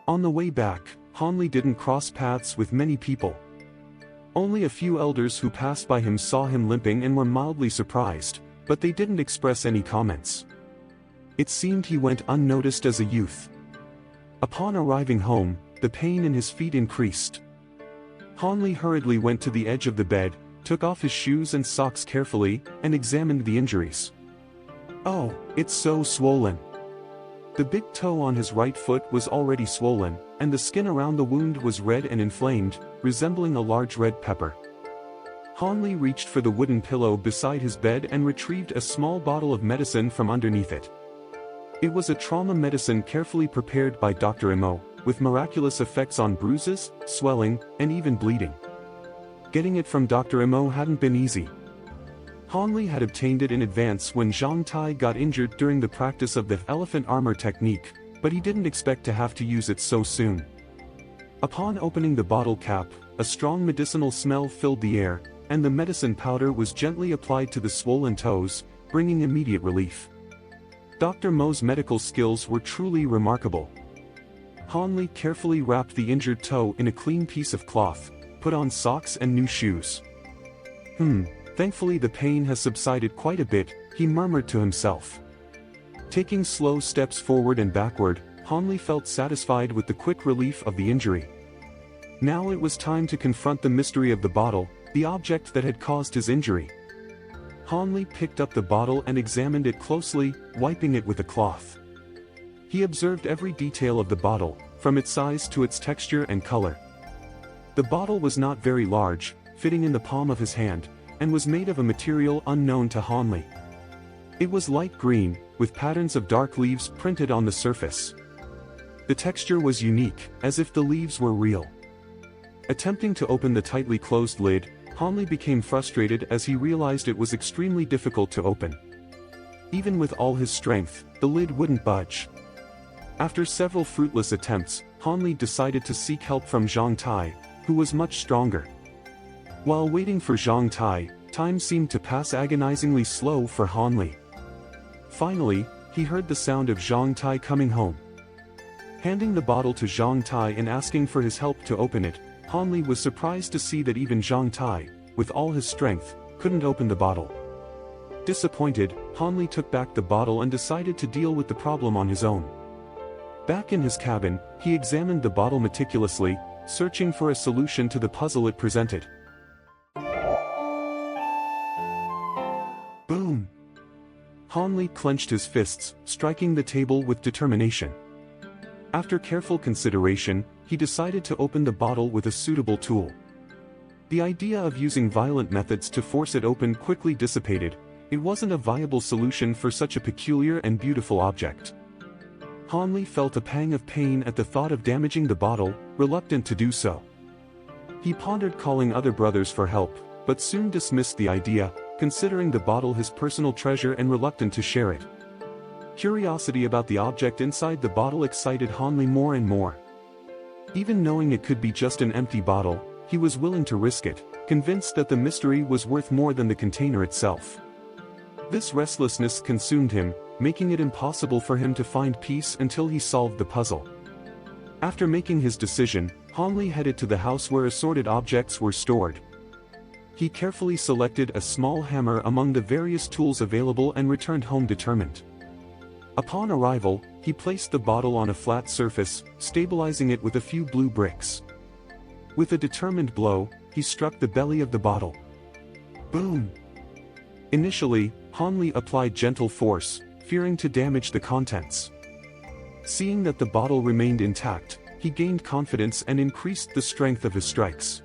On the way back, Hanli didn't cross paths with many people. Only a few elders who passed by him saw him limping and were mildly surprised, but they didn't express any comments. It seemed he went unnoticed as a youth. Upon arriving home, the pain in his feet increased. Hanli hurriedly went to the edge of the bed, took off his shoes and socks carefully, and examined the injuries. Oh, it's so swollen. The big toe on his right foot was already swollen, and the skin around the wound was red and inflamed, resembling a large red pepper. Hanli reached for the wooden pillow beside his bed and retrieved a small bottle of medicine from underneath it. It was a trauma medicine carefully prepared by Dr. Immo, with miraculous effects on bruises, swelling, and even bleeding. Getting it from Dr. Immo hadn't been easy. Hanli had obtained it in advance when Zhang Tai got injured during the practice of the elephant armor technique, but he didn't expect to have to use it so soon. Upon opening the bottle cap, a strong medicinal smell filled the air, and the medicine powder was gently applied to the swollen toes, bringing immediate relief. Dr. Mo's medical skills were truly remarkable. Hanli carefully wrapped the injured toe in a clean piece of cloth, put on socks and new shoes. Thankfully the pain has subsided quite a bit, he murmured to himself. Taking slow steps forward and backward, Hanli felt satisfied with the quick relief of the injury. Now it was time to confront the mystery of the bottle, the object that had caused his injury. Hanli picked up the bottle and examined it closely, wiping it with a cloth. He observed every detail of the bottle, from its size to its texture and color. The bottle was not very large, fitting in the palm of his hand, and was made of a material unknown to Hanli. It was light green, with patterns of dark leaves printed on the surface. The texture was unique, as if the leaves were real. Attempting to open the tightly closed lid, Hanli became frustrated as he realized it was extremely difficult to open. Even with all his strength, the lid wouldn't budge. After several fruitless attempts, Hanli decided to seek help from Zhang Tai, who was much stronger. While waiting for Zhang Tai, time seemed to pass agonizingly slow for Hanli. Finally, he heard the sound of Zhang Tai coming home. Handing the bottle to Zhang Tai and asking for his help to open it, Hanli was surprised to see that even Zhang Tai, with all his strength, couldn't open the bottle. Disappointed, Hanli took back the bottle and decided to deal with the problem on his own. Back in his cabin, he examined the bottle meticulously, searching for a solution to the puzzle it presented. Boom! Hanli clenched his fists, striking the table with determination. After careful consideration, he decided to open the bottle with a suitable tool. The idea of using violent methods to force it open quickly dissipated. It wasn't a viable solution for such a peculiar and beautiful object. Hanli felt a pang of pain at the thought of damaging the bottle, reluctant to do so. He pondered calling other brothers for help, but soon dismissed the idea, considering the bottle his personal treasure and reluctant to share it. Curiosity about the object inside the bottle excited Hanli more and more. Even knowing it could be just an empty bottle, he was willing to risk it, convinced that the mystery was worth more than the container itself. This restlessness consumed him, making it impossible for him to find peace until he solved the puzzle. After making his decision, Hanli headed to the house where assorted objects were stored. He carefully selected a small hammer among the various tools available and returned home determined. Upon arrival, he placed the bottle on a flat surface, stabilizing it with a few blue bricks. With a determined blow, he struck the belly of the bottle. Boom! Initially, Hanli applied gentle force, fearing to damage the contents. Seeing that the bottle remained intact, he gained confidence and increased the strength of his strikes.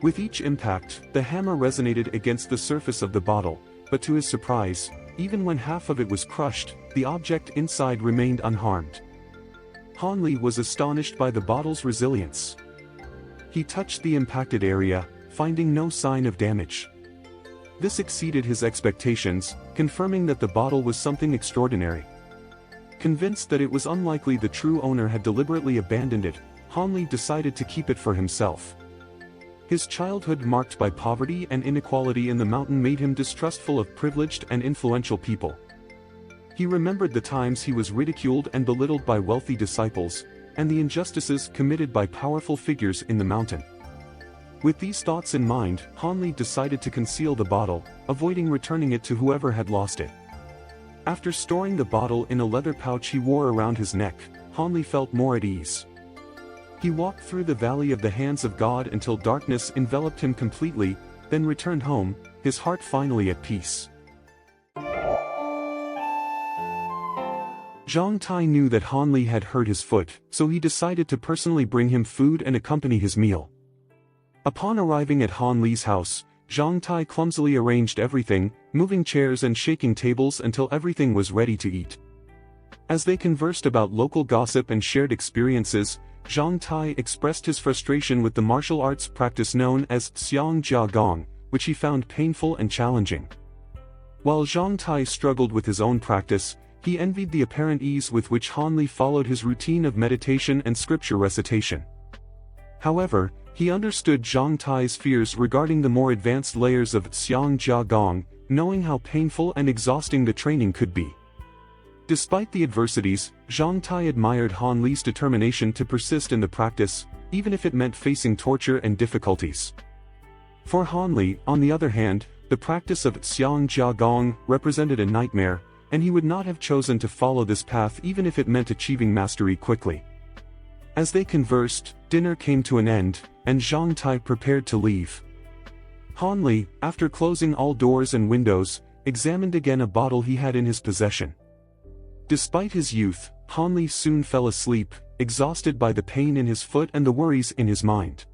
With each impact, the hammer resonated against the surface of the bottle, but to his surprise, even when half of it was crushed, the object inside remained unharmed. Hanli was astonished by the bottle's resilience. He touched the impacted area, finding no sign of damage. This exceeded his expectations, confirming that the bottle was something extraordinary. Convinced that it was unlikely the true owner had deliberately abandoned it, Hanli decided to keep it for himself. His childhood marked by poverty and inequality in the mountain made him distrustful of privileged and influential people. He remembered the times he was ridiculed and belittled by wealthy disciples, and the injustices committed by powerful figures in the mountain. With these thoughts in mind, Hanli decided to conceal the bottle, avoiding returning it to whoever had lost it. After storing the bottle in a leather pouch he wore around his neck, Hanli felt more at ease. He walked through the valley of the hands of God until darkness enveloped him completely, then returned home, his heart finally at peace. Zhang Tai knew that Hanli had hurt his foot, so he decided to personally bring him food and accompany his meal. Upon arriving at Hanli's house, Zhang Tai clumsily arranged everything, moving chairs and shaking tables until everything was ready to eat. As they conversed about local gossip and shared experiences, Zhang Tai expressed his frustration with the martial arts practice known as Xiang Jia Gong, which he found painful and challenging. While Zhang Tai struggled with his own practice, he envied the apparent ease with which Hanli followed his routine of meditation and scripture recitation. However, he understood Zhang Tai's fears regarding the more advanced layers of Xiang Jia Gong, knowing how painful and exhausting the training could be. Despite the adversities, Zhang Tai admired Hanli's determination to persist in the practice, even if it meant facing torture and difficulties. For Hanli, on the other hand, the practice of Xiang Jia Gong represented a nightmare, and he would not have chosen to follow this path even if it meant achieving mastery quickly. As they conversed, dinner came to an end, and Zhang Tai prepared to leave. Hanli, after closing all doors and windows, examined again a bottle he had in his possession. Despite his youth, Hanli soon fell asleep, exhausted by the pain in his foot and the worries in his mind.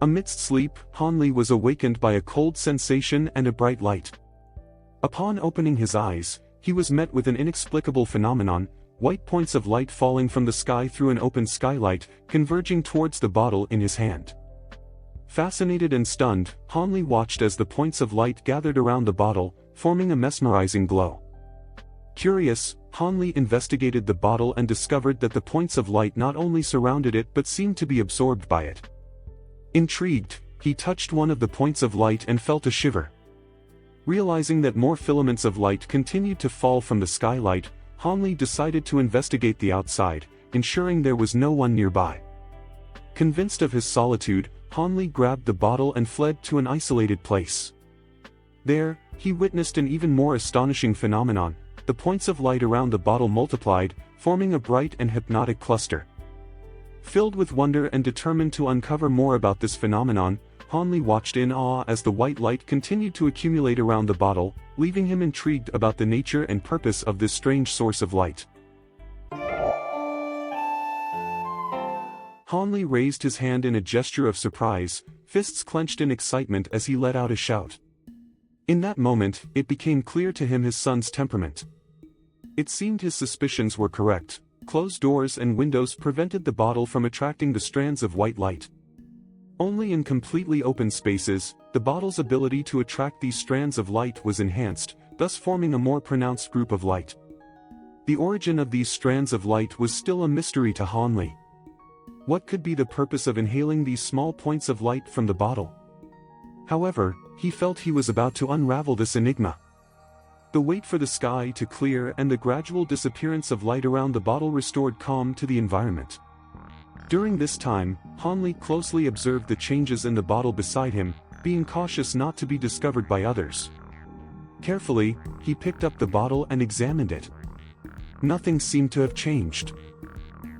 Amidst sleep, Hanli was awakened by a cold sensation and a bright light. Upon opening his eyes, he was met with an inexplicable phenomenon, white points of light falling from the sky through an open skylight, converging towards the bottle in his hand. Fascinated and stunned, Hanli watched as the points of light gathered around the bottle, forming a mesmerizing glow. Curious, Hanli investigated the bottle and discovered that the points of light not only surrounded it but seemed to be absorbed by it. Intrigued, he touched one of the points of light and felt a shiver. Realizing that more filaments of light continued to fall from the skylight, Hanli decided to investigate the outside, ensuring there was no one nearby. Convinced of his solitude, Hanli grabbed the bottle and fled to an isolated place. There, he witnessed an even more astonishing phenomenon. The points of light around the bottle multiplied, forming a bright and hypnotic cluster. Filled with wonder and determined to uncover more about this phenomenon, Hanli watched in awe as the white light continued to accumulate around the bottle, leaving him intrigued about the nature and purpose of this strange source of light. Hanli raised his hand in a gesture of surprise, fists clenched in excitement as he let out a shout. In that moment, it became clear to him his son's temperament. It seemed his suspicions were correct. Closed doors and windows prevented the bottle from attracting the strands of white light. Only in completely open spaces, the bottle's ability to attract these strands of light was enhanced, thus forming a more pronounced group of light. The origin of these strands of light was still a mystery to Hanli. What could be the purpose of inhaling these small points of light from the bottle? However, he felt he was about to unravel this enigma. The wait for the sky to clear and the gradual disappearance of light around the bottle restored calm to the environment. During this time, Hanli closely observed the changes in the bottle beside him, being cautious not to be discovered by others. Carefully, he picked up the bottle and examined it. Nothing seemed to have changed.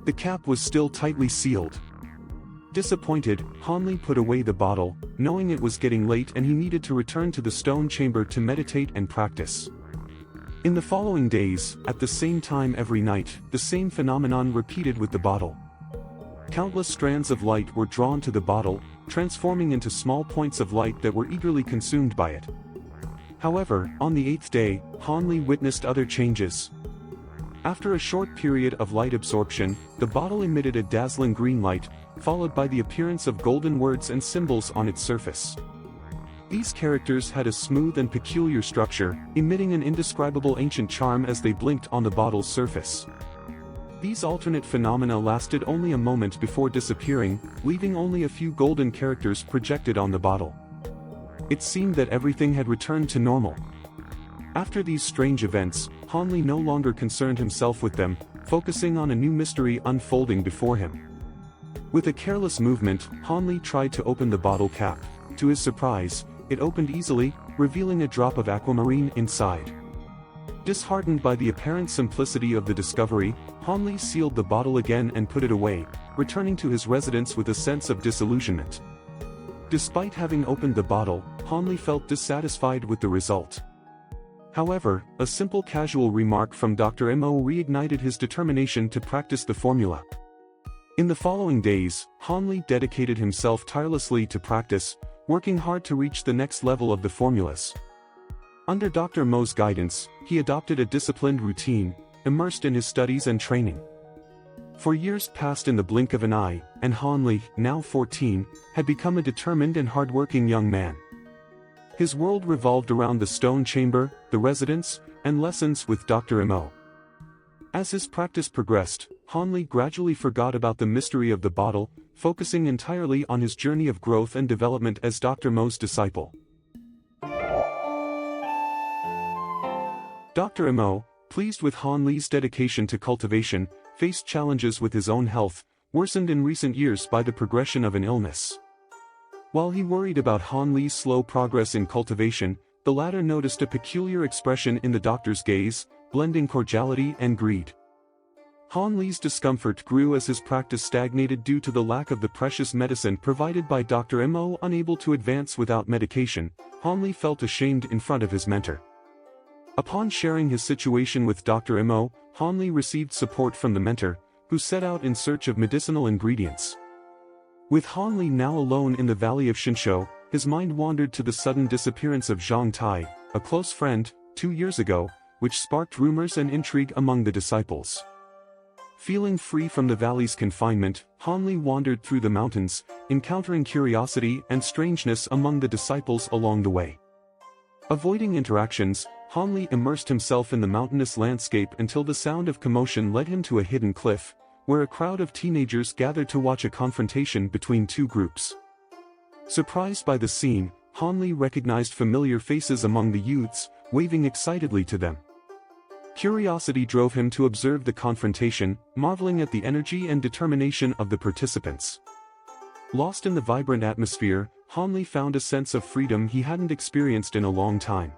The cap was still tightly sealed. Disappointed, Hanli put away the bottle, knowing it was getting late and he needed to return to the stone chamber to meditate and practice. In the following days, at the same time every night, the same phenomenon repeated with the bottle. Countless strands of light were drawn to the bottle, transforming into small points of light that were eagerly consumed by it. However, on the 8th day, Hanli witnessed other changes. After a short period of light absorption, the bottle emitted a dazzling green light, followed by the appearance of golden words and symbols on its surface. These characters had a smooth and peculiar structure, emitting an indescribable ancient charm as they blinked on the bottle's surface. These alternate phenomena lasted only a moment before disappearing, leaving only a few golden characters projected on the bottle. It seemed that everything had returned to normal. After these strange events, Hanli no longer concerned himself with them, focusing on a new mystery unfolding before him. With a careless movement, Hanli tried to open the bottle cap. To his surprise, it opened easily, revealing a drop of aquamarine inside. Disheartened by the apparent simplicity of the discovery, Hanli sealed the bottle again and put it away, returning to his residence with a sense of disillusionment. Despite having opened the bottle, Hanli felt dissatisfied with the result. However, a simple casual remark from Dr. Mo reignited his determination to practice the formula. In the following days, Hanli dedicated himself tirelessly to practice, working hard to reach the next level of the formulas. Under Dr. Mo's guidance, he adopted a disciplined routine, immersed in his studies and training. For years passed in the blink of an eye, and Hanli, now 14, had become a determined and hardworking young man. His world revolved around the stone chamber, the residence, and lessons with Dr. Mo. As his practice progressed, Hanli gradually forgot about the mystery of the bottle, focusing entirely on his journey of growth and development as Dr. Mo's disciple. Dr. Mo, pleased with Hanli's dedication to cultivation, faced challenges with his own health, worsened in recent years by the progression of an illness. While he worried about Hanli's slow progress in cultivation, the latter noticed a peculiar expression in the doctor's gaze, blending cordiality and greed. Hanli's discomfort grew as his practice stagnated due to the lack of the precious medicine provided by Dr. Mo. Unable to advance without medication, Hanli felt ashamed in front of his mentor. Upon sharing his situation with Dr. Mo, Hanli received support from the mentor, who set out in search of medicinal ingredients. With Hanli now alone in the valley of Shinshou, his mind wandered to the sudden disappearance of Zhang Tai, a close friend, 2 years ago, which sparked rumors and intrigue among the disciples. Feeling free from the valley's confinement, Hanli wandered through the mountains, encountering curiosity and strangeness among the disciples along the way. Avoiding interactions, Hanli immersed himself in the mountainous landscape until the sound of commotion led him to a hidden cliff, where a crowd of teenagers gathered to watch a confrontation between two groups. Surprised by the scene, Hanli recognized familiar faces among the youths, waving excitedly to them. Curiosity drove him to observe the confrontation, marveling at the energy and determination of the participants. Lost in the vibrant atmosphere, Hanli found a sense of freedom he hadn't experienced in a long time.